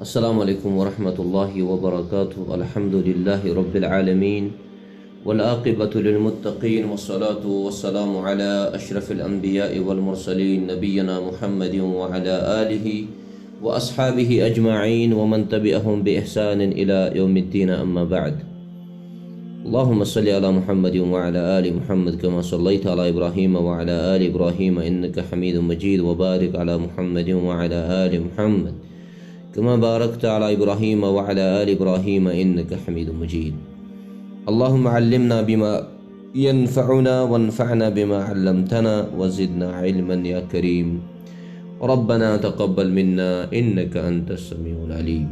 السلام علیکم ورحمۃ اللہ وبرکاتہ۔ الحمد للہ رب العالمین والعاقبۃ للمتقین والصلاة والسلام علی اشرف الانبیاء والمرسلین نبینا محمد وعلی آلہ واصحابہ اجمعین ومن تبعہم بإحسان الی یوم الدین، اما بعد۔ اللہم صلی علی محمد وعلی آل محمد کما صلیت علی ابراہیم وعلی آل ابراہیم انک حمید مجید، وبارک علی محمد وعلی آل محمد كما باركت على إبراهيم وعلى آل إبراهيم إنك حميد مجيد. اللهم علمنا بما ينفعنا وانفعنا بما علمتنا وزدنا علما يا كريم. ربنا تقبل منا إنك أنت السميع العليم.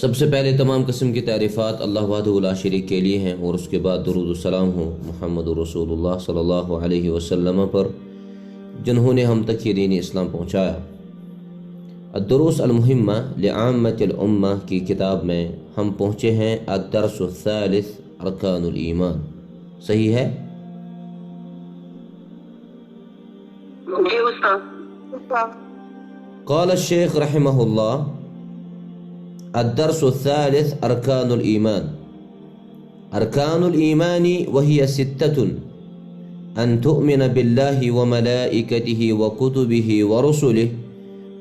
سب سے پہلے تمام قسم کی تعریفات اللہ وحدہ لا شریک کے لیے ہیں، اور اس کے بعد درود و سلام ہو محمد رسول اللہ صلی اللہ علیہ وسلم پر، جنہوں نے ہم تک یہ دین اسلام پہنچایا۔ الدروس المہمہ لعامۃ الامہ کی کتاب میں ہم پہنچے ہیں الدرس الثالث ارکان الایمان۔ صحیح ہے؟ جی استاد۔ قال الشیخ رحمہ اللہ: الدرس الثالث ارکان الایمان۔ ارکان الایمان وہی ستۃ: ان تؤمن باللہ وملائکتہ وکتبہ ورسلہ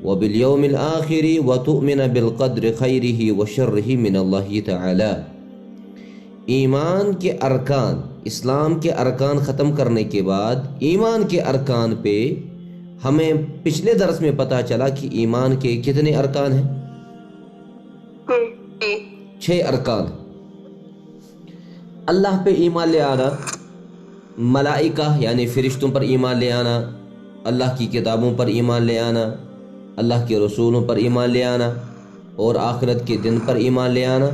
وبالیوم الآخر وتؤمن بالقدر خیرہ وشرہ من اللہ تعالی۔ ایمان کے ارکان، اسلام کے ارکان ختم کرنے کے بعد ایمان کے ارکان پہ ہمیں پچھلے درس میں پتہ چلا کہ ایمان کے کتنے ارکان ہیں؟ 6 ارکان۔ اللہ پہ ایمان لے آنا، ملائکہ یعنی فرشتوں پر ایمان لے آنا، اللہ کی کتابوں پر ایمان لے آنا، اللہ کے رسولوں پر ایمان لے آنا، اور آخرت کے دن پر ایمان لے آنا،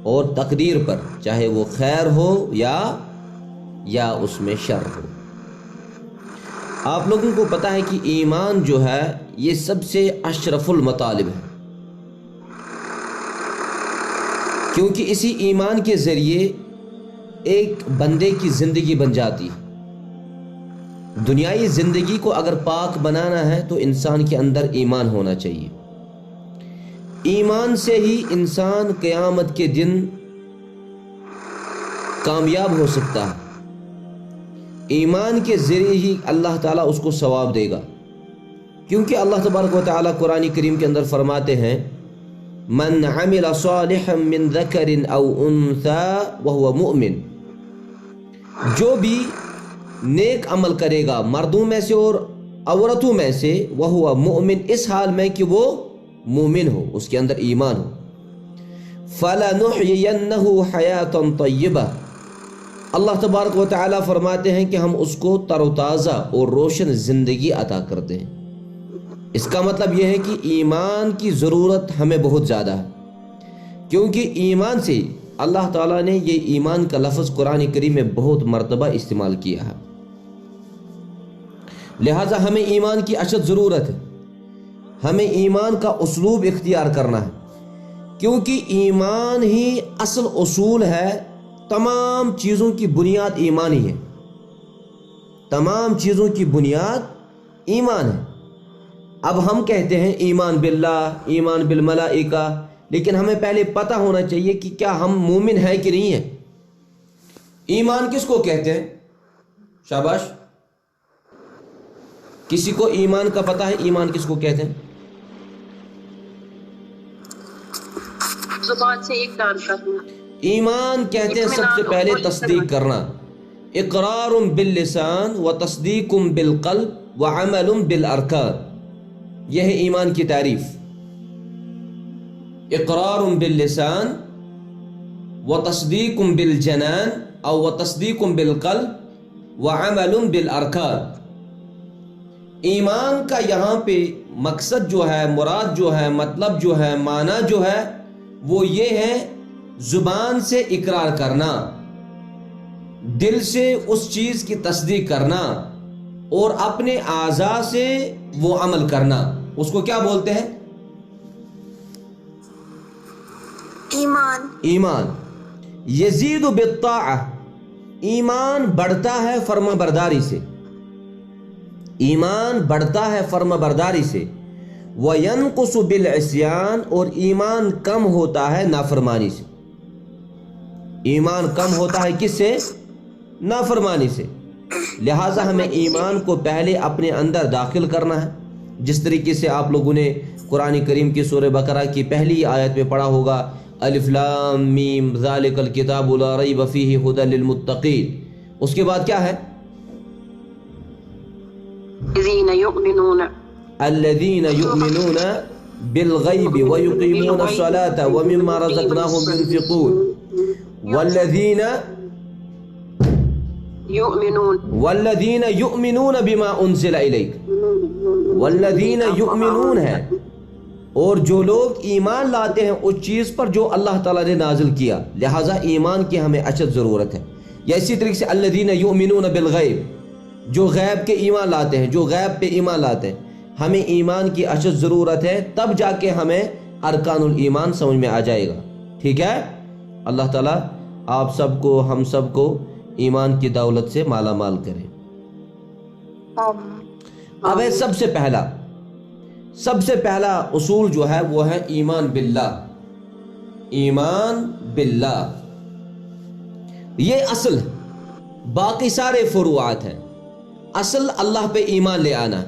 اور تقدیر پر، چاہے وہ خیر ہو یا اس میں شر ہو۔ آپ لوگوں کو پتہ ہے کہ ایمان جو ہے یہ سب سے اشرف المطالب ہے، کیونکہ اسی ایمان کے ذریعے ایک بندے کی زندگی بن جاتی ہے۔ دنیائی زندگی کو اگر پاک بنانا ہے تو انسان کے اندر ایمان ہونا چاہیے۔ ایمان سے ہی انسان قیامت کے دن کامیاب ہو سکتا ہے، ایمان کے ذریعے ہی اللہ تعالیٰ اس کو ثواب دے گا، کیونکہ اللہ تبارک و تعالیٰ قرآن کریم کے اندر فرماتے ہیں: من عمل صالحا من ذکر او انثى وهو مؤمن۔ جو بھی نیک عمل کرے گا مردوں میں سے اور عورتوں میں سے، وہو مؤمن، اس حال میں کہ وہ مومن ہو، اس کے اندر ایمان ہو، فَلَنُحْيِيَنَّهُ حَيَاةً طَيِّبَةً۔ اللہ تبارک و تعالیٰ فرماتے ہیں کہ ہم اس کو تر و تازہ اور روشن زندگی عطا کرتے ہیں۔ اس کا مطلب یہ ہے کہ ایمان کی ضرورت ہمیں بہت زیادہ ہے، کیونکہ ایمان سے اللہ تعالیٰ نے یہ ایمان کا لفظ قرآن کریم میں بہت مرتبہ استعمال کیا ہے، لہٰذا ہمیں ایمان کی اشد ضرورت ہے۔ ہمیں ایمان کا اسلوب اختیار کرنا ہے، کیونکہ ایمان ہی اصل اصول ہے، تمام چیزوں کی بنیاد ایمان ہی ہے، تمام چیزوں کی بنیاد ایمان ہے۔ اب ہم کہتے ہیں ایمان باللہ، ایمان بالملائکہ، لیکن ہمیں پہلے پتہ ہونا چاہیے کہ کیا ہم مومن ہیں کہ نہیں ہیں۔ ایمان کس کو کہتے ہیں؟ شاباش، کسی کو ایمان کا پتہ ہے؟ ایمان کس کو کہتے ہیں؟ زبان سے اقرار کرنا۔ ایمان کہتے ہیں سب سے پہلے تصدیق کرنا، اقرار باللسان و تصدیق بالقلب و عمل بالارکان۔ یہ ہے ایمان کی تعریف، اقرار باللسان و تصدیق بالجنان او و تصدیق بالقلب و عمل بالارکان۔ ایمان کا یہاں پہ مقصد جو ہے، مراد جو ہے، مطلب جو ہے، معنی جو ہے، وہ یہ ہے زبان سے اقرار کرنا، دل سے اس چیز کی تصدیق کرنا، اور اپنے اعضاء سے وہ عمل کرنا۔ اس کو کیا بولتے ہیں؟ ایمان۔ یزید بالطاعہ، ایمان بڑھتا ہے فرما برداری سے، ایمان بڑھتا ہے فرما برداری سے، وَيَنْقُصُ بِالْعِصْيَانِ اور ایمان کم ہوتا ہے نافرمانی سے. ایمان کم ہوتا ہے کس سے؟ نافرمانی سے. لہٰذا ہمیں ایمان کو پہلے اپنے اندر داخل کرنا ہے، جس طریقے سے آپ لوگوں نے قرآن کریم کی سورہ بقرہ کی پہلی آیت میں پڑھا ہوگا، الف لام میم ذالک الکتاب لا ریب فیہ ھدی للمتقین. اس کے بعد کیا ہے؟ الذین یؤمنون بالغیب ویقیمون الصلاة ومما رزقناہم ينفقون والذین یؤمنون بما انزل الیک. والذین یؤمنون ہے، اور جو لوگ ایمان لاتے ہیں اس چیز پر جو اللہ تعالیٰ نے نازل کیا. لہٰذا ایمان کی ہمیں اشد ضرورت ہے. یا اسی طریقے سے الذین یؤمنون بالغیب، جو غیب کے ایمان لاتے ہیں، جو غیب پہ ایمان لاتے ہیں. ہمیں ایمان کی اشد ضرورت ہے، تب جا کے ہمیں ارکان الایمان سمجھ میں آ جائے گا. ٹھیک ہے؟ اللہ تعالیٰ آپ سب کو، ہم سب کو ایمان کی دولت سے مالا مال کرے. اب ہے سب سے پہلا اصول جو ہے وہ ہے ایمان باللہ. ایمان باللہ یہ اصل ہے، باقی سارے فروعات ہیں. اصل اللہ پہ ایمان لے آنا،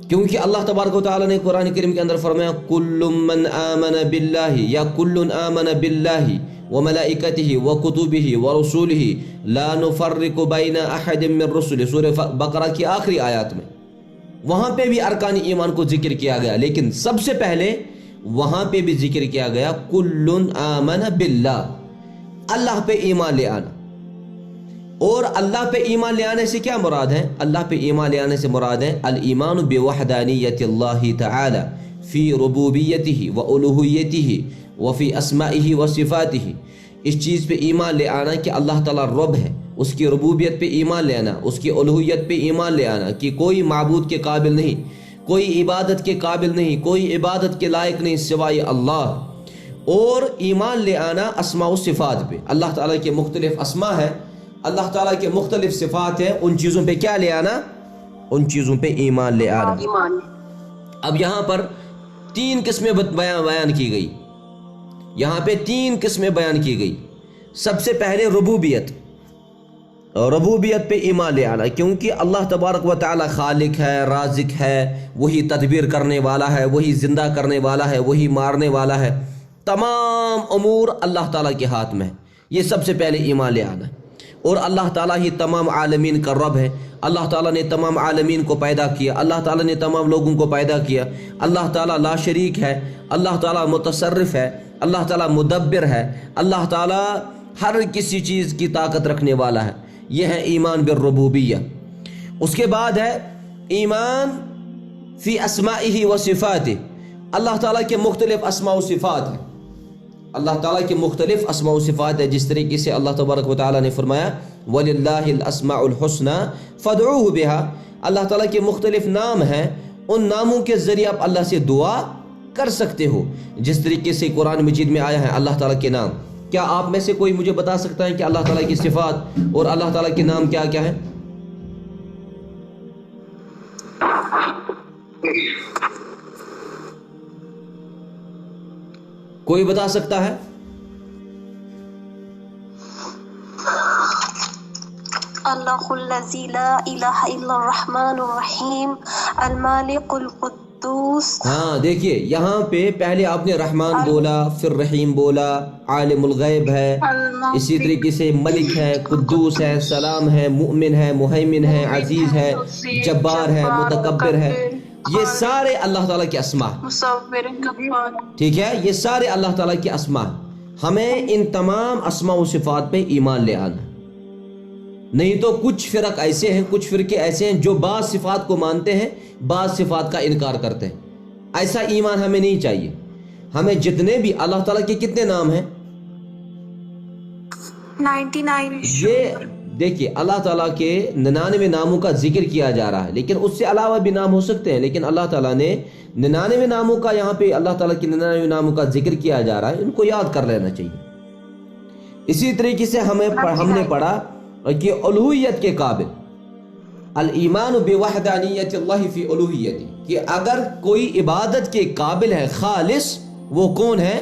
کیونکہ اللہ تبارک و تعالیٰ نے قرآن کریم کے اندر فرمایا کل من آمن باللہ یا کل آمن باللہ وملائکتہ وکتبہ ورسولہ لا نفرق بین احد من رسلہ. سورہ بقرہ کی آخری آیات میں وہاں پہ بھی ارکان ایمان کو ذکر کیا گیا، لیکن سب سے پہلے وہاں پہ بھی ذکر کیا گیا کل آمن باللہ، اللہ پہ ایمان لے آنا. اور اللہ پہ ایمان لے آنے سے کیا مراد ہے؟ اللہ پہ ایمان لے آنے سے مراد ہے الایمان بوحدانیت اللہ تعالی فی ربوبیتہ و الوہیتہ وفی اسمائہ و صفاتہ. اس چیز پہ ایمان لے آنا کہ اللہ تعالیٰ رب ہے، اس کی ربوبیت پہ ایمان لے آنا، اس کی الوہیت پہ ایمان لے آنا کہ کوئی معبود کے قابل نہیں، کوئی عبادت کے قابل نہیں، کوئی عبادت کے لائق نہیں سوائے اللہ. اور ایمان لے آنا اسماء و صفات پہ. اللہ تعالیٰ کے مختلف اسماء ہے، اللہ تعالیٰ کے مختلف صفات ہیں، ان چیزوں پہ کیا لے آنا؟ ان چیزوں پہ ایمان لے آنا. اب یہاں پر تین قسمیں بیان کی گئی. یہاں پہ تین قسمیں بیان کی گئی. سب سے پہلے ربوبیت پہ ایمان لے آنا، کیونکہ اللہ تبارک و تعالی خالق ہے، رازق ہے، وہی تدبیر کرنے والا ہے، وہی زندہ کرنے والا ہے، وہی مارنے والا ہے. تمام امور اللہ تعالیٰ کے ہاتھ میں ہے. یہ سب سے پہلے ایمان لے آنا. اور اللہ تعالیٰ ہی تمام عالمین کا رب ہے. اللہ تعالیٰ نے تمام عالمین کو پیدا کیا، اللہ تعالیٰ نے تمام لوگوں کو پیدا کیا. اللہ تعالیٰ لا شریک ہے، اللہ تعالیٰ متصرف ہے، اللہ تعالیٰ مدبر ہے، اللہ تعالیٰ ہر کسی چیز کی طاقت رکھنے والا ہے. یہ ہے ایمان بالربوبیہ. اس کے بعد ہے ایمان فی اسمائہ و صفاتہ. اللہ تعالیٰ کے مختلف اسماء و صفات ہیں. اللہ تعالیٰ کے مختلف اسماء و صفات ہے، جس طریقے سے اللہ تبارک و تعالیٰ نے فرمایا وَلِلَّهِ الْأَسْمَاءُ الْحُسْنَى فَادْعُوهُ بِهَا. اللہ تعالیٰ کے مختلف نام ہیں، ان ناموں کے ذریعے آپ اللہ سے دعا کر سکتے ہو. جس طریقے سے قرآن مجید میں آیا ہے اللہ تعالیٰ کے نام. کیا آپ میں سے کوئی مجھے بتا سکتا ہے کہ اللہ تعالیٰ کی صفات اور اللہ تعالیٰ کے نام کیا کیا ہیں؟ کوئی بتا سکتا ہے؟ اللہ الذی لا الہ الا الرحمن الرحیم المالک القدوس. ہاں دیکھیے یہاں پہ پہلے آپ نے رحمان بولا، پھر رحیم بولا، عالم الغیب ہے، اسی طریقے سے ملک ہے، قدوس ہے، سلام ہے، مؤمن ہے، مہیمن ہے، عزیز ہے، جبار ہے، متکبر ہے. یہ سارے اللہ تعالیٰ کے اسماء. ٹھیک ہے، یہ سارے اللہ تعالیٰ کے اسماء. ہمیں ان تمام اسماء و صفات پہ ایمان لے آنا. نہیں تو کچھ فرق ایسے ہیں، کچھ فرقے ایسے ہیں جو بعض صفات کو مانتے ہیں، بعض صفات کا انکار کرتے ہیں. ایسا ایمان ہمیں نہیں چاہیے. ہمیں جتنے بھی اللہ تعالیٰ کے کتنے نام ہیں؟ 99. یہ دیکھیے اللہ تعالیٰ کے 99 ناموں کا ذکر کیا جا رہا ہے، لیکن اس سے علاوہ بھی نام ہو سکتے ہیں. لیکن اللہ تعالیٰ نے 99 ناموں کا، یہاں پہ اللہ تعالیٰ کے 99 ناموں کا ذکر کیا جا رہا ہے، ان کو یاد کر لینا چاہیے. اسی طریقے سے ہم نے پڑھا کہ الوہیت کے قابل، الایمان بوحدانیت اللہ فی الوہیتی، کہ اگر کوئی عبادت کے قابل ہے خالص، وہ کون ہے؟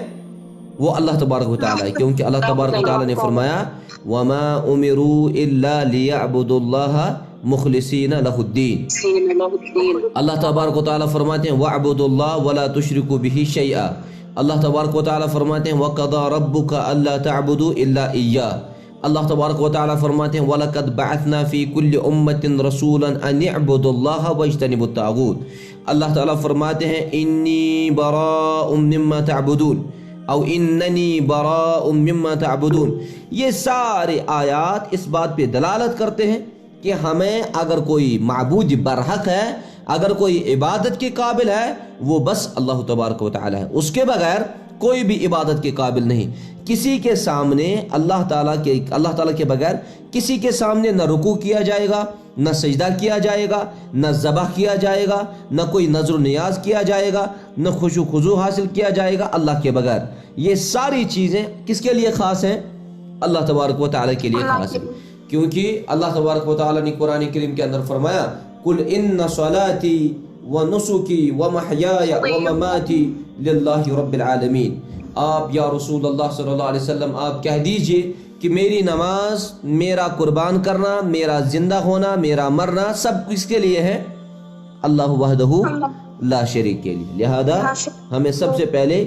وہ اللہ تبارک و تعالی ہے، کیونکہ اللہ تبارک و تعالی نے فرمایا وَمَا أُمِرُوا إِلَّا لِيَعْبُدُوا اللَّهَ مُخْلِصِينَ لَهُ الدِّينَ۔ اللہ تبارک و تعالی فرماتے ہیں وَاعْبُدُوا اللَّهَ وَلَا تُشْرِكُوا بِهِ شَيْئًا۔ اللہ تبارک و تعالی فرماتے ہیں وَقَضَىٰ رَبُّكَ أَلَّا تَعْبُدُوا إِلَّا إِيَّاهُ۔ اللہ تبارک و تعالی فرماتے ہیں وَلَقَدْ بَعَثْنَا فِي كُلِّ أُمَّةٍ رَسُولًا أَنِ اعْبُدُوا اللَّهَ وَاجْتَنِبُوا الطَّاغُوتَ۔ اللہ تعالی فرماتے ہیں إِنِّي بَرَاءٌ مِّمَّا تَعْبُدُونَ او اننی براء مما تعبدون۔ یہ سارے آیات اس بات پہ دلالت کرتے ہیں کہ ہمیں اگر کوئی معبود برحق ہے، اگر کوئی عبادت کے قابل ہے، وہ بس اللہ تبارک و تعالی ہے، اس کے بغیر کوئی بھی عبادت کے قابل نہیں۔ کسی کے سامنے اللہ تعالیٰ کے بغیر کسی کے سامنے نہ رکوع کیا جائے گا، نہ سجدہ کیا جائے گا، نہ ذبح کیا جائے گا، نہ کوئی نظر و نیاز کیا جائے گا، نہ خشوع خضوع حاصل کیا جائے گا اللہ کے بغیر۔ یہ ساری چیزیں کس کے لیے خاص ہیں؟ اللہ تبارک و تعالیٰ کے لیے خاص ہیں، کیونکہ اللہ تبارک و تعالیٰ نے قرآن کریم کے اندر فرمایا قُلْ إِنَّ صَلَاتِي وَنُسُكِي وَمَحْيَايَ وَمَمَاتِي لِلَّهِ رَبِّ الْعَالَمِينَ۔ آپ یا رسول اللہ صلی اللہ علیہ وسلم آپ کہہ دیجئے کہ میری نماز، میرا قربان کرنا، میرا زندہ ہونا، میرا مرنا سب کس کے لیے ہے؟ اللہ وحدہ لا شریک کے لیے۔ لہذا ہمیں سب سے پہلے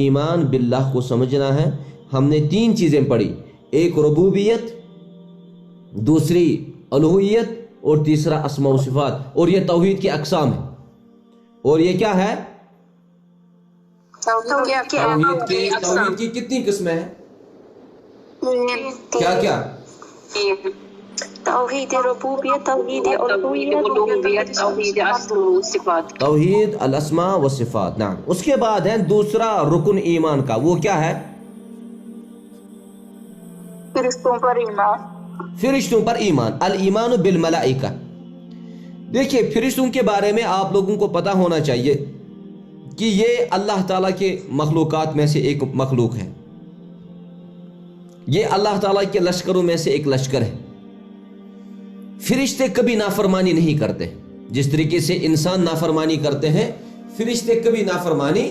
ایمان باللہ کو سمجھنا ہے۔ ہم نے 3 چیزیں پڑھی، ایک ربوبیت، دوسری الوہیت، اور تیسرا اسماء و صفات، اور یہ توحید کی اقسام ہے۔ اور یہ کیا ہے؟ توحید کی کتنی قسمیں ہیں؟ کیا کیا؟ توحید ربوبیت، توحید الوہیت، توحید اسماء و صفات۔ توحید الاسماء و صفات، نعم۔ اس کے بعد ہے دوسرا رکن ایمان کا، وہ کیا ہے؟ فرشتوں پر ایمان۔ فرشتوں پر ایمان، الایمان بالملائکہ۔ دیکھیے فرشتوں کے بارے میں آپ لوگوں کو پتہ ہونا چاہیے کہ یہ اللہ تعالیٰ کے مخلوقات میں سے ایک مخلوق ہے، یہ اللہ تعالیٰ کے لشکروں میں سے ایک لشکر ہے۔ فرشتے کبھی نافرمانی نہیں کرتے، جس طریقے سے انسان نافرمانی کرتے ہیں، فرشتے کبھی نافرمانی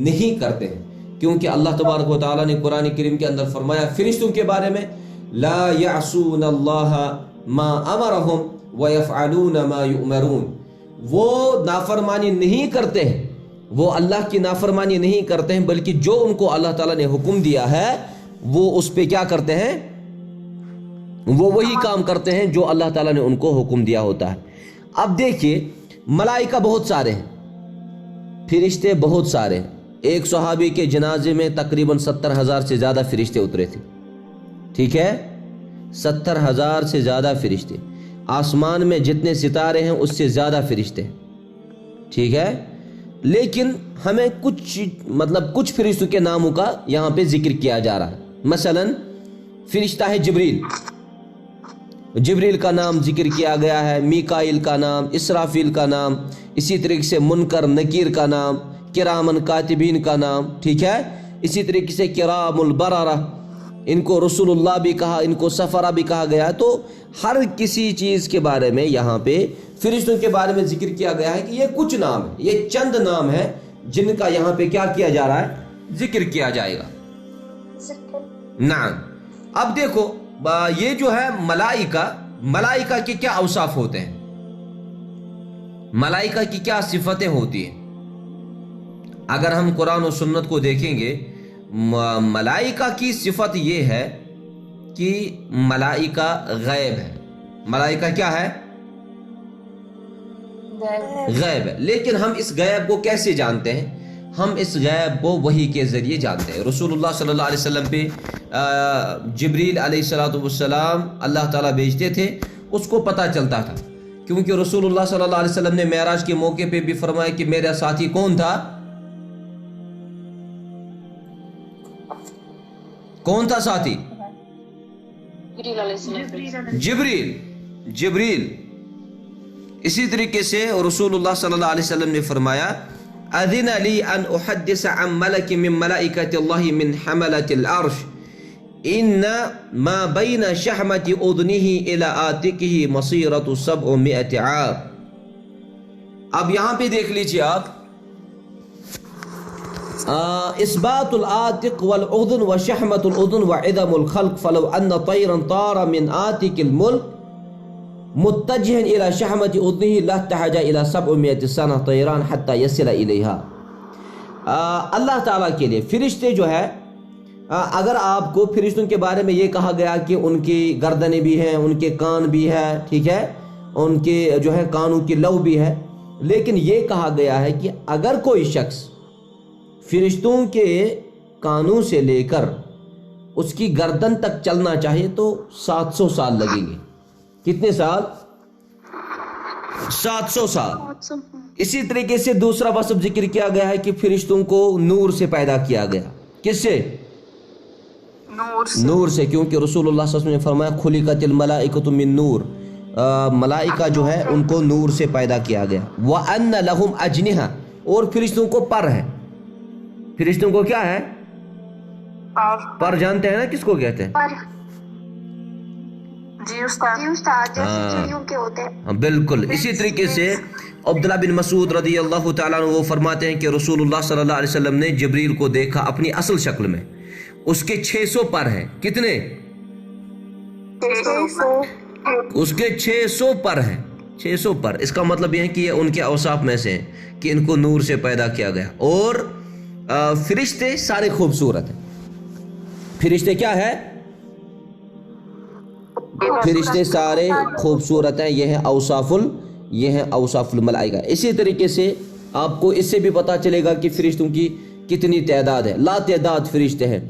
نہیں کرتے ہیں، کیونکہ اللہ تبارک و تعالیٰ نے قرآن کریم کے اندر فرمایا فرشتوں کے بارے میں لا یعصون اللہ ما امرہم ویفعلون ما یؤمرون۔ وہ نافرمانی نہیں کرتے ہیں، وہ اللہ کی نافرمانی نہیں کرتے ہیں، بلکہ جو ان کو اللہ تعالیٰ نے حکم دیا ہے وہ اس پہ کیا کرتے ہیں؟ وہ وہی کام کرتے ہیں جو اللہ تعالیٰ نے ان کو حکم دیا ہوتا ہے۔ اب دیکھیے ملائکہ بہت سارے ہیں، فرشتے بہت سارے ہیں۔ ایک صحابی کے جنازے میں تقریباً 70,000 سے زیادہ فرشتے اترے تھے، ٹھیک ہے؟ 70,000 سے زیادہ فرشتے، آسمان میں جتنے ستارے ہیں اس سے زیادہ فرشتے، ٹھیک ہے؟ لیکن ہمیں کچھ فرشتوں کے ناموں کا یہاں پہ ذکر کیا جا رہا ہے۔ مثلا فرشتہ ہے جبریل، جبریل کا نام ذکر کیا گیا ہے، میکائیل کا نام، اسرافیل کا نام، اسی طریقے سے منکر نکیر کا نام، کرامن کاتبین کا نام، ٹھیک ہے؟ اسی طریقے سے کرام البررہ، ان کو رسول اللہ بھی کہا، ان کو سفرہ بھی کہا گیا ہے۔ تو ہر کسی چیز کے بارے میں یہاں پہ فرشتوں کے بارے میں ذکر کیا گیا ہے کہ یہ کچھ نام ہے، یہ چند نام ہے جن کا یہاں پہ کیا کیا جا رہا ہے؟ ذکر کیا جائے گا۔ نعم۔ اب دیکھو یہ جو ہے ملائکہ کے کیا اوصاف ہوتے ہیں، ملائکہ کی کیا صفتیں ہوتی ہیں؟ اگر ہم قرآن و سنت کو دیکھیں گے، ملائکہ کی صفت یہ ہے کہ ملائکہ غیب ہے۔ ملائکہ کیا ہے؟ غیب ہے۔ لیکن ہم اس غیب کو کیسے جانتے ہیں؟ ہم اس غیب کو وحی کے ذریعے جانتے ہیں۔ رسول اللہ صلی اللہ علیہ وسلم پہ جبریل علیہ السلام اللہ تعالیٰ بھیجتے تھے، اس کو پتہ چلتا تھا، کیونکہ رسول اللہ صلی اللہ علیہ وسلم نے معراج کے موقع پہ بھی فرمایا کہ میرا ساتھی کون تھا؟ کون تھا ساتھی؟ جبریل۔ اسی طریقے سے رسول اللہ صلی اللہ علیہ وسلم نے فرمایا اذن لی ان احدث عن ملک من ملائکۃ اللہ من حملۃ العرش ان ما بین شحمۃ اذنہ الی عاتقہ مصیرۃ 700 عام۔ اب یہاں پہ دیکھ لیجیے آپ اثبات العاتق والاذن وشحمة الاذن وعدم الخلق فلو ان طيرا طار من عاتق الملك متجها الى شحمة اذنه لاحتاج الى 700 سنة طيران حتى يصل اليها. اللہ تعالیٰ کے لیے فرشتے جو ہے اگر آپ کو فرشتوں کے بارے میں یہ کہا گیا کہ ان کی گردنیں بھی ہیں, ان کے کان بھی ہے, ٹھیک ہے, ان کے جو ہے کانوں کی لو بھی ہے, لیکن یہ کہا گیا ہے کہ اگر کوئی شخص فرشتوں کے کانوں سے لے کر اس کی گردن تک چلنا چاہیے تو 700 سال لگیں گے. کتنے سال؟ 700 سال. اسی طریقے سے دوسرا وصف ذکر کیا گیا ہے کہ فرشتوں کو نور سے پیدا کیا گیا. کس سے؟ نور سے, کیونکہ رسول اللہ صلی اللہ علیہ وسلم نے فرمایا خلقت الملائکۃ من نور, ملائکہ جو ہے ان کو نور سے پیدا کیا گیا. وَأَنَّ لَهُمْ أَجْنِحَةً, اور فرشتوں کو پر ہے. فرشتوں کو کیا ہے؟ پر جانتے ہیں نا کس کو کہتے ہیں؟ جی استاد, جیسے چڑیوں کے ہوتے ہیں. بالکل. اسی طریقے سے عبداللہ بن مسعود رضی اللہ تعالیٰ عنہ وہ فرماتے ہیں کہ رسول اللہ صلی اللہ علیہ وسلم نے جبریل کو دیکھا اپنی اصل شکل میں, اس کے 600 پر ہیں. کتنے؟ اس کے 600 پر ہیں. 600 پر. اس کا مطلب یہ ہے کہ یہ ان کے اوصاف میں سے ہیں کہ ان کو نور سے پیدا کیا گیا. اور فرشتے سارے خوبصورت ہیں. فرشتے کیا ہے؟ فرشتے سارے خوبصورت ہیں. یہ ہیں اوصاف الملائکہ. اسی طریقے سے آپ کو اس سے بھی پتا چلے گا کہ فرشتوں کی کتنی تعداد ہے. لا تعداد فرشتے ہیں.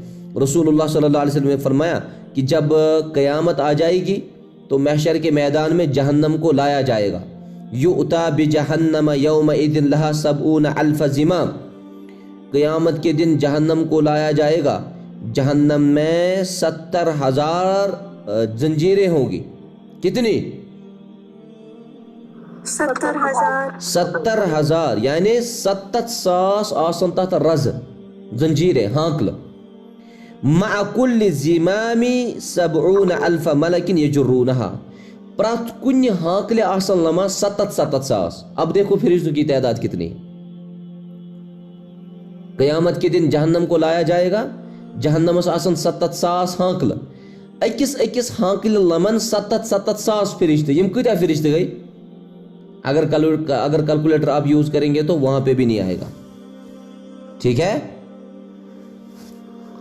رسول اللہ صلی اللہ علیہ وسلم نے فرمایا کہ جب قیامت آ جائے گی تو محشر کے میدان میں جہنم کو لایا جائے گا. یؤتی بجہنم یومئذ لہا 70,000 زمام. قیامت کے دن جہنم کو لایا جائے گا, جہنم میں 70,000 زنجیریں ہوں گی. کتنی؟ 70,000 یعنی 7 ساس آسن تحت رز زنجیریں ہانکل. مع کل زمام 70,000 ملک یجرونہا. پرات کن ہانکلے آسن لما 7 ساس. اب دیکھو فرشتوں کی تعداد کتنی. قیامت کے دن جہنم کو لایا جائے گا, جہنم اس آسن 7 ساس ہانکل. اکس ہانکل لمن 7 ساس فرشتے. یم کتیا فرشتے گئی؟ اگر کیلکولیٹر آپ یوز کریں گے تو وہاں پہ بھی نہیں آئے گا. ٹھیک ہے.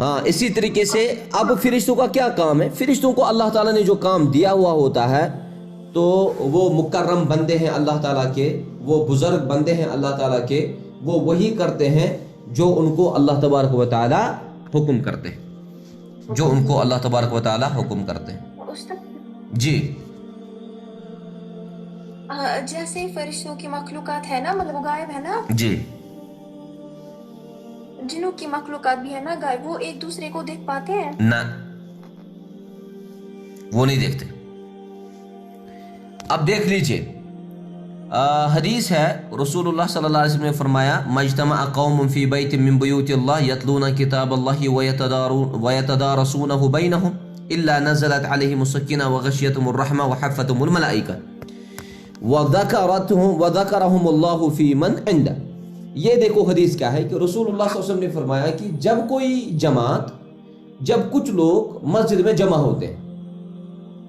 ہاں, اسی طریقے سے اب فرشتوں کا کیا کام ہے؟ فرشتوں کو اللہ تعالیٰ نے جو کام دیا ہوا ہوتا ہے تو وہ مکرم بندے ہیں اللہ تعالیٰ کے, وہ بزرگ بندے ہیں اللہ تعالیٰ کے, وہ وہی کرتے ہیں جو ان کو اللہ تبارک و تعالیٰ حکم کرتے ہیں, جو ان کو اللہ تبارک و تعالیٰ حکم کرتے ہیں. جی جیسے فرشتوں کی مخلوقات ہے نا, مطلب غائب ہے نا, جی, جنوں کی مخلوقات بھی ہے نا غائب, وہ ایک دوسرے کو دیکھ پاتے ہیں؟ نہ, وہ نہیں دیکھتے. اب دیکھ لیجئے حدیث ہے, رسول اللہ صلی اللہ علیہ وسلم نے فرمایا مجتمع قوم فی بیت من بیوت اللہ یتلون کتاب اللہ ویتدارسونہ بینہم الا نزلت علیہم السکینہ وغشیتہم الرحمہ وحفتہم الملائکہ وذکرہم اللہ فی من عندہ. یہ دیکھو حدیث کیا ہے کہ رسول اللہ صلی اللہ علیہ وسلم نے فرمایا کہ جب کوئی جماعت, جب کچھ لوگ مسجد میں جمع ہوتے ہیں,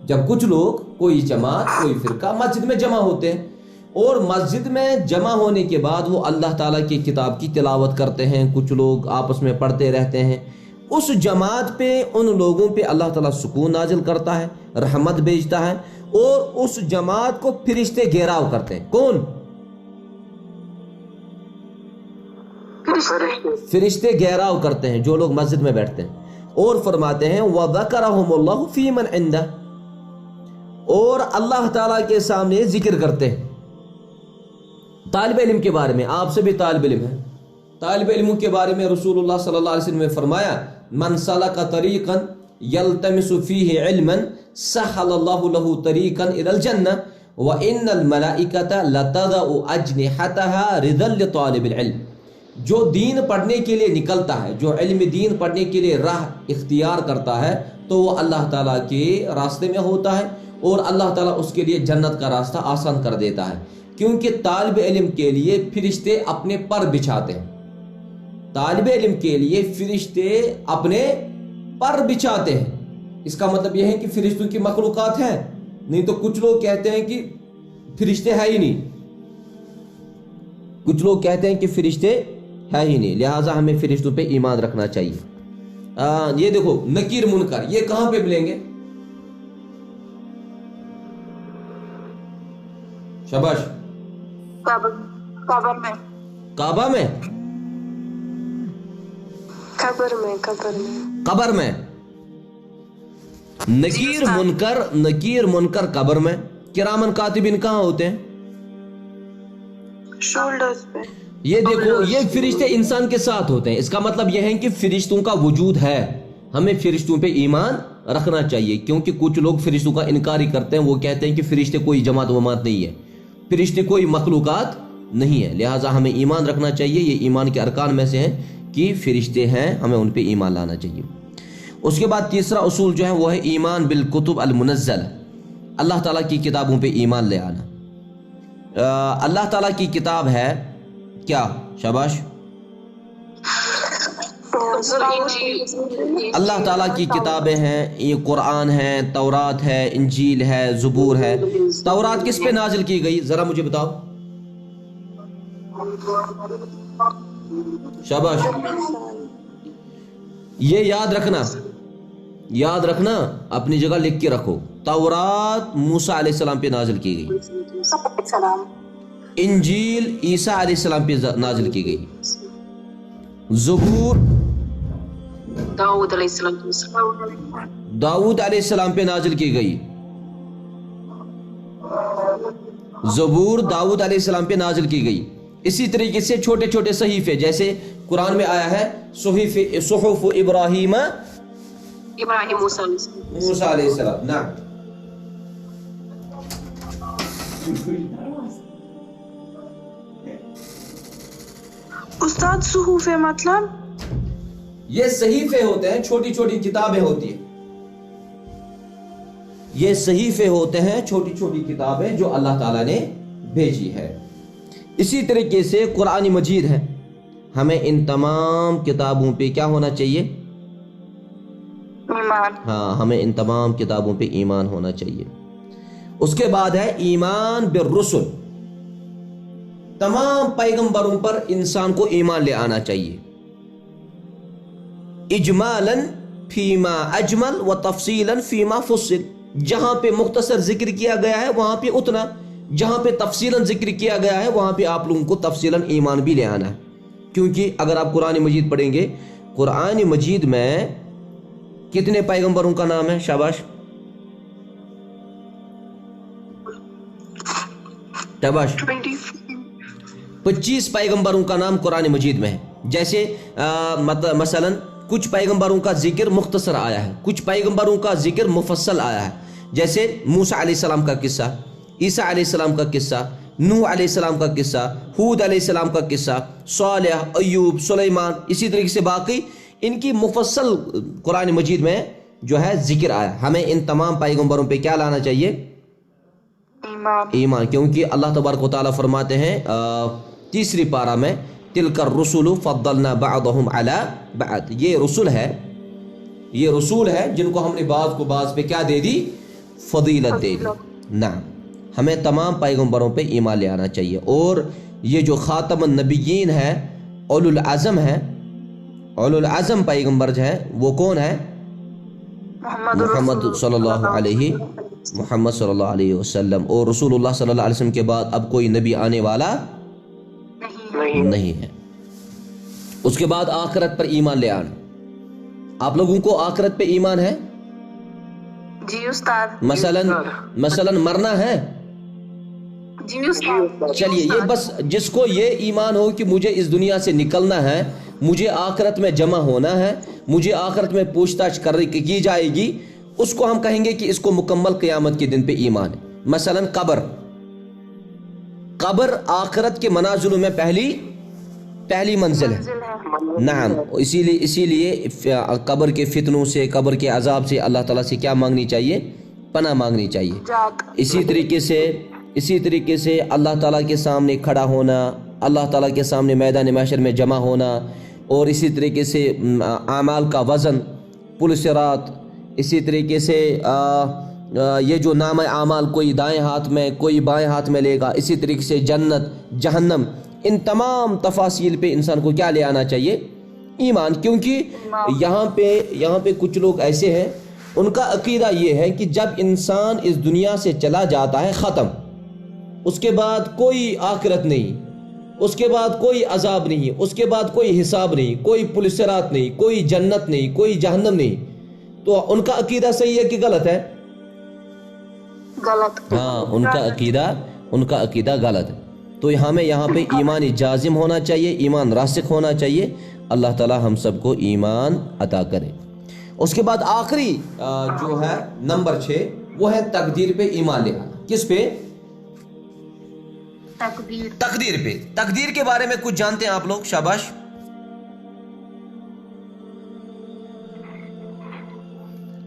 جب کچھ لوگ, کوئی جماعت, کوئی فرقہ مسجد میں جمع ہوتے ہیں, اور مسجد میں جمع ہونے کے بعد وہ اللہ تعالیٰ کی کتاب کی تلاوت کرتے ہیں, کچھ لوگ آپس میں پڑھتے رہتے ہیں, اس جماعت پہ, ان لوگوں پہ اللہ تعالیٰ سکون نازل کرتا ہے, رحمت بھیجتا ہے, اور اس جماعت کو فرشتے گھیراؤ کرتے ہیں. کون؟ فرشتے گھیراؤ کرتے ہیں جو لوگ مسجد میں بیٹھتے ہیں, اور فرماتے ہیں وَذَكَرَهُمُ اللَّهُ فِي مَنْ عِنْدَهُ, اور اللہ تعالیٰ کے سامنے ذکر کرتے ہیں. طالب علم کے بارے میں, آپ سے بھی طالب علم ہے, طالب علموں کے بارے میں رسول اللہ صلی اللہ علیہ وسلم نے فرمایا من سلک طریقا یلتمس فیہ علما سہل اللہ لہ طریقا الی الجنہ وان الملائکۃ لتضع اجنحتها رضا لطالب العلم. جو دین پڑھنے کے لیے نکلتا ہے, جو علم دین پڑھنے کے لیے راہ اختیار کرتا ہے, تو وہ اللہ تعالیٰ کے راستے میں ہوتا ہے, اور اللہ تعالیٰ اس کے لیے جنت کا راستہ آسان کر دیتا ہے. کیونکہ طالب علم کے لیے فرشتے اپنے پر بچھاتے ہیں. طالب علم کے لیے فرشتے اپنے پر بچھاتے ہیں. اس کا مطلب یہ ہے کہ فرشتوں کی مخلوقات ہیں نہیں. تو کچھ لوگ کہتے ہیں کہ فرشتے ہے ہی نہیں. کچھ لوگ کہتے ہیں کہ فرشتے ہے ہی نہیں. لہٰذا ہمیں فرشتوں پہ ایمان رکھنا چاہیے. یہ دیکھو نکیر منکر یہ کہاں پہ ملیں گے؟ شاباش. قبر میں. کعبہ میں؟ قبر میں. نکیر منکر قبر میں. کرامن کاتبین کہاں ہوتے ہیں؟ شولڈرز پہ. یہ دیکھو یہ فرشتے انسان کے ساتھ ہوتے ہیں. اس کا مطلب یہ ہے کہ فرشتوں کا وجود ہے. ہمیں فرشتوں پہ ایمان رکھنا چاہیے کیونکہ کچھ لوگ فرشتوں کا انکار ہی کرتے ہیں. وہ کہتے ہیں کہ فرشتے کوئی جماعت وماعت نہیں ہے, فرشتے کوئی مخلوقات نہیں ہے. لہٰذا ہمیں ایمان رکھنا چاہیے. یہ ایمان کے ارکان میں سے ہیں کہ فرشتے ہیں, ہمیں ان پہ ایمان لانا چاہیے. اس کے بعد تیسرا اصول جو ہے وہ ہے ایمان بالکتب المنزل. اللہ تعالیٰ کی کتابوں پہ ایمان لے آنا. اللہ تعالیٰ کی کتاب ہے کیا؟ شاباش. اللہ تعالیٰ کی کتابیں ہیں. یہ قرآن ہے, تورات ہے, انجیل ہے, زبور ہے. تورات کس پہ نازل کی گئی ذرا مجھے بتاؤ. شاباش. یہ یاد رکھنا اپنی جگہ لکھ کے رکھو. تورات موسیٰ علیہ السلام پہ نازل کی گئی. انجیل عیسیٰ علیہ السلام پہ نازل کی گئی. زبور داؤد علیہ السلام داؤد علیہ السلام پہ نازل کی گئی. زبور داؤد علیہ السلام پہ نازل کی گئی. اسی طریقے سے چھوٹے چھوٹے صحیفے جیسے قرآن میں آیا ہے صحف ابراہیم موسیٰ علیہ السلام. نعم. استاد صحف مطلب یہ صحیفے ہوتے ہیں, چھوٹی چھوٹی کتابیں ہوتی ہیں. یہ صحیفے ہوتے ہیں چھوٹی چھوٹی کتابیں جو اللہ تعالیٰ نے بھیجی ہے. اسی طریقے سے قرآن مجید ہے. ہمیں ان تمام کتابوں پہ کیا ہونا چاہیے؟ ایمان. ہاں, ہمیں ان تمام کتابوں پہ ایمان ہونا چاہیے. اس کے بعد ہے ایمان بالرسل. تمام پیغمبروں پر انسان کو ایمان لے آنا چاہیے. اجمالا فیما اجمل و تفصیلا فیما فصل. جہاں پہ مختصر ذکر کیا گیا ہے وہاں پہ اتنا, جہاں پہ تفصیلا ذکر کیا گیا ہے وہاں پہ آپ لوگوں کو تفصیلا ایمان بھی لے آنا ہے. کیونکہ اگر آپ قرآن مجید پڑھیں گے, قرآن مجید میں کتنے پیغمبروں کا نام ہے؟ شاباش. شاباش. 25 پیغمبروں کا نام قرآن مجید میں ہے. جیسے مثلا کچھ پیغمبروں کا ذکر مختصر آیا ہے, کچھ پیغمبروں کا ذکر مفصل آیا ہے. جیسے موسیٰ علیہ السلام کا قصہ, عیسیٰ علیہ السلام کا قصہ, نوح علیہ السلام کا قصہ, ہود علیہ السلام کا قصہ, صالح, ایوب, سلیمان. اسی طریقے سے باقی ان کی مفصل قرآن مجید میں جو ہے ذکر آیا. ہمیں ان تمام پیغمبروں پہ کیا لانا چاہیے؟ ایمان. کیونکہ اللہ تبارک و تعالیٰ فرماتے ہیں تیسری پارہ میں تلک الرسل فضلنا بعضهم على بعض. یہ رسول ہے جن کو ہم نے بعض کو بعض پہ کیا دے دی؟ فضیلت دے دی. نعم. ہمیں تمام پیغمبروں پہ ایمان لے آنا چاہیے. اور یہ جو خاتم النبیین ہے, اولو العزم ہے, اولو العزم پیغمبر جو ہے وہ کون ہے؟ محمد صلی اللہ علیہ وسلم. اور رسول اللہ صلی اللہ علیہ وسلم کے بعد اب کوئی نبی آنے والا نہیں ہے. اس کے بعد آخرت پر ایمان لے آنا. آپ لوگوں کو آخرت پہ ایمان ہے؟ جی استاد. مثلا مرنا ہے؟ جی استاد. چلیے, یہ بس جس کو یہ ایمان ہو کہ مجھے اس دنیا سے نکلنا ہے, مجھے آخرت میں جمع ہونا ہے, مجھے آخرت میں پوچھ تاچھ کی جائے گی, اس کو ہم کہیں گے کہ اس کو مکمل قیامت کے دن پہ ایمان ہے. مثلا قبر آخرت کے منازلوں میں پہلی منزل ہے. نعم. اسی لیے قبر کے فتنوں سے, قبر کے عذاب سے اللہ تعالیٰ سے کیا مانگنی چاہیے؟ پناہ مانگنی چاہیے. اسی طریقے سے اسی طریقے سے اللہ تعالیٰ کے سامنے کھڑا ہونا، اللہ تعالیٰ کے سامنے میدان محشر میں جمع ہونا، اور اسی طریقے سے اعمال کا وزن، پل صراط، اسی طریقے سے یہ جو نام اعمال کوئی دائیں ہاتھ میں کوئی بائیں ہاتھ میں لے گا، اسی طریقے سے جنت جہنم، ان تمام تفاصیل پہ انسان کو کیا لے آنا چاہیے؟ ایمان. کیونکہ یہاں پہ کچھ لوگ ایسے ہیں، ان کا عقیدہ یہ ہے کہ جب انسان اس دنیا سے چلا جاتا ہے ختم، اس کے بعد کوئی آخرت نہیں، اس کے بعد کوئی عذاب نہیں، اس کے بعد کوئی حساب نہیں، کوئی پل صراط نہیں، کوئی جنت نہیں، کوئی جہنم نہیں. تو ان کا عقیدہ صحیح ہے کہ غلط ہے؟ غلط. ہاں، ان کا عقیدہ غلط ہے. تو ہمیں یہاں پہ ایمان جازم ہونا چاہیے، ایمان راسخ ہونا چاہیے. اللہ تعالی ہم سب کو ایمان عطا کرے. اس کے بعد آخری جو ہے نمبر 6 وہ ہے تقدیر پہ ایمان لے آنا. کس پہ؟ تقدیر پہ. تقدیر کے بارے میں کچھ جانتے ہیں آپ لوگ؟ شاباش.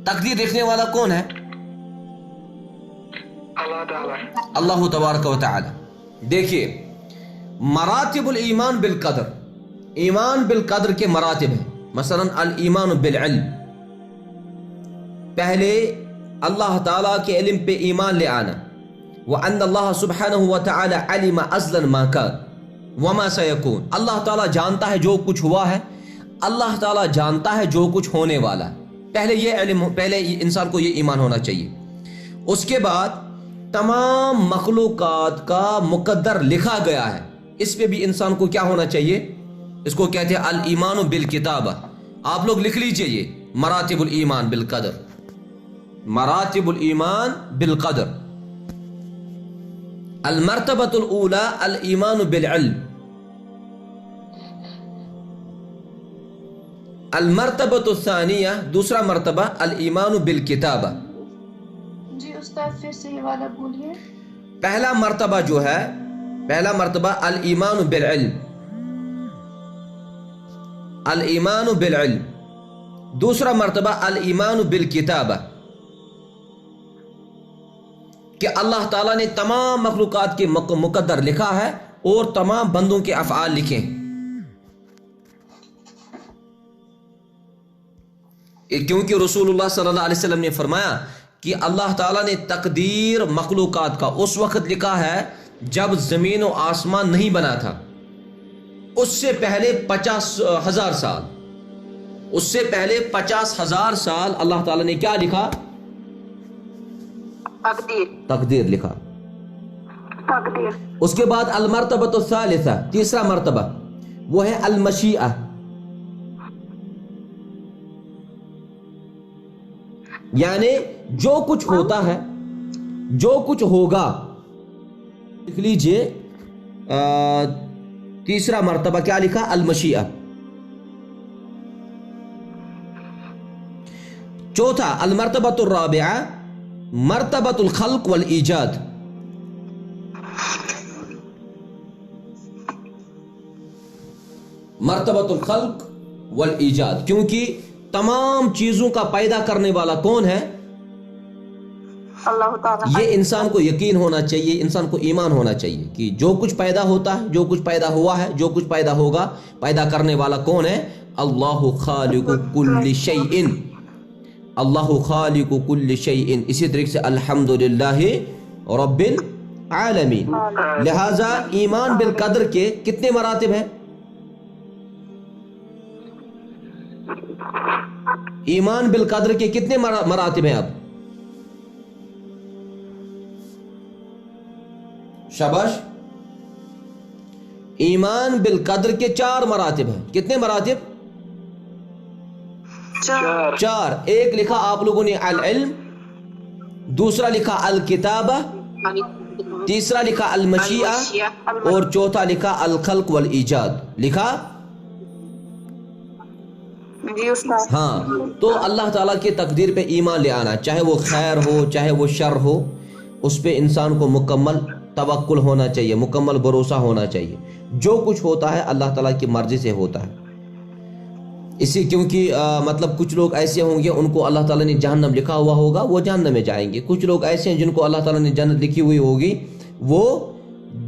تقدیر لکھنے والا کون ہے؟ اللہ تبارک و تعالی. دیکھیے، مراتب الایمان بالقدر، ایمان بالقدر کے مراتب ہیں. مثلا الایمان بالعلم، پہلے اللہ تعالیٰ کے علم پہ ایمان لے آنا. وَأَنَّ اللَّهَ سُبْحَانَهُ وَتَعَالَى عَلِمَ أَزْلًا مَا كَانَ وَمَا سَيَكُونَ. اللہ تعالیٰ جانتا ہے جو کچھ ہوا ہے، اللہ تعالیٰ جانتا ہے جو کچھ ہونے والا ہے. پہلے انسان کو یہ ایمان ہونا چاہیے. اس کے بعد تمام مخلوقات کا مقدر لکھا گیا ہے، اس پہ بھی انسان کو کیا ہونا چاہیے؟ اس کو کہتے ہیں الایمان بالکتابہ. آپ لوگ لکھ لیجئے یہ مراتب الایمان بالقدر. مراتب الایمان بالقدر. المرتبۃ الاولی الایمان بالعلم. المرتبۃ الثانیہ، دوسرا مرتبہ الایمان بالکتابہ. جی استاد پھر سے یہ والا بولیے. پہلا مرتبہ جو ہے، پہلا مرتبہ الایمان بالعلم، الایمان بالعلم. دوسرا مرتبہ الایمان بالکتابہ، کہ اللہ تعالیٰ نے تمام مخلوقات کے مقدر لکھا ہے اور تمام بندوں کے افعال لکھے ہیں. کیونکہ رسول اللہ صلی اللہ علیہ وسلم نے فرمایا کہ اللہ تعالیٰ نے تقدیر مخلوقات کا اس وقت لکھا ہے جب زمین و آسمان نہیں بنا تھا. اس سے پہلے 50,000 سال، اس سے پہلے 50,000 سال اللہ تعالیٰ نے کیا لکھا؟ تقدیر لکھا. اس کے بعد المرتبۃ الثالثہ، تیسرا مرتبہ وہ ہے المشیئہ، یعنی جو کچھ ہوتا ہے، جو کچھ ہوگا. لکھ لیجئے تیسرا مرتبہ کیا لکھا؟ المشیئہ. چوتھا المرتبۃ الرابعہ مرتبۃ الخلق والایجاد. مرتبۃ الخلق والایجاد، کیونکہ تمام چیزوں کا پیدا کرنے والا کون ہے؟ اللہ تعالیٰ. یہ انسان کو یقین ہونا چاہیے، انسان کو ایمان ہونا چاہیے کہ جو کچھ پیدا ہوتا ہے، جو کچھ پیدا ہوا ہے، جو کچھ پیدا ہوگا، پیدا کرنے والا کون ہے؟ اللہ خالق کل شیء، اللہ خالق کل شیء. اسی طریقے سے الحمدللہ رب العالمین. لہذا ایمان بالقدر کے کتنے مراتب ہیں؟ ایمان بالقدر کے کتنے مراتب ہیں؟ اب شاباش. ایمان بالقدر کے 4 مراتب ہیں. کتنے مراتب؟ 4. ایک لکھا آپ لوگوں نے العلم، دوسرا لکھا الکتابہ، تیسرا لکھا المشیئہ، اور چوتھا لکھا الخلق والایجاد. لکھا؟ جی استاد. ہاں. تو اللہ تعالیٰ کی تقدیر پہ ایمان لے آنا، چاہے وہ خیر ہو چاہے وہ شر ہو، اس پہ انسان کو مکمل توکل ہونا چاہیے، مکمل بھروسہ ہونا چاہیے. جو کچھ ہوتا ہے اللہ تعالیٰ کی مرضی سے ہوتا ہے. اسی کیونکہ مطلب کچھ لوگ ایسے ہوں گے ان کو اللہ تعالیٰ نے جہنم لکھا ہوا ہوگا، وہ جہنم میں جائیں گے. کچھ لوگ ایسے ہیں جن کو اللہ تعالیٰ نے جنت لکھی ہوئی ہوگی، وہ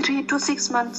3 to 6 months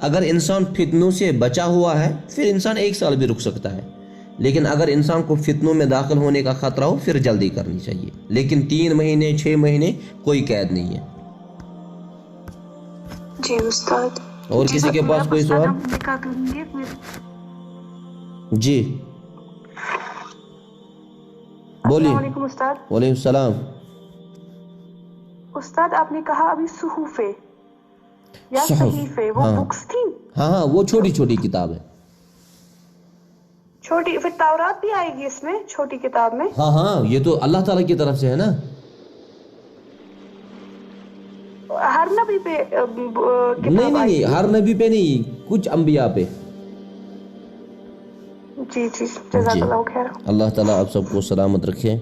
اگر انسان فتنوں سے بچا ہوا ہے پھر انسان 1 سال بھی رک سکتا ہے، لیکن اگر انسان کو فتنوں میں داخل ہونے کا خطرہ ہو پھر جلدی کرنی چاہیے، لیکن 3 مہینے 6 مہینے کوئی قید نہیں ہے۔ جی استاد۔ اور کسی کے پاس کوئی سوال؟ ہم نکاح کریں گے پھر؟ جی بولیے۔ السلام علیکم استاد۔ وعلیکم السلام۔ استاد آپ نے کہا ابھی صحوفے یا صحف، صحیفے، وہ ہاں بکس تھی؟ ہاں وہ چھوٹی چھوٹی کتاب ہے۔ چھوٹی، پھر تورات بھی آئے گی اس میں چھوٹی کتاب میں؟ ہاں یہ تو اللہ تعالیٰ کی طرف سے ہے نا۔ ہر نبی پہ نہیں نہیں، ہر نبی پہ نہیں، کچھ انبیاء پہ۔ جی جی، جزاک اللہ خیر۔ اللہ تعالیٰ آپ سب کو سلامت رکھے،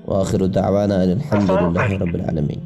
وآخر دعوانا الحمد للہ رب العالمین۔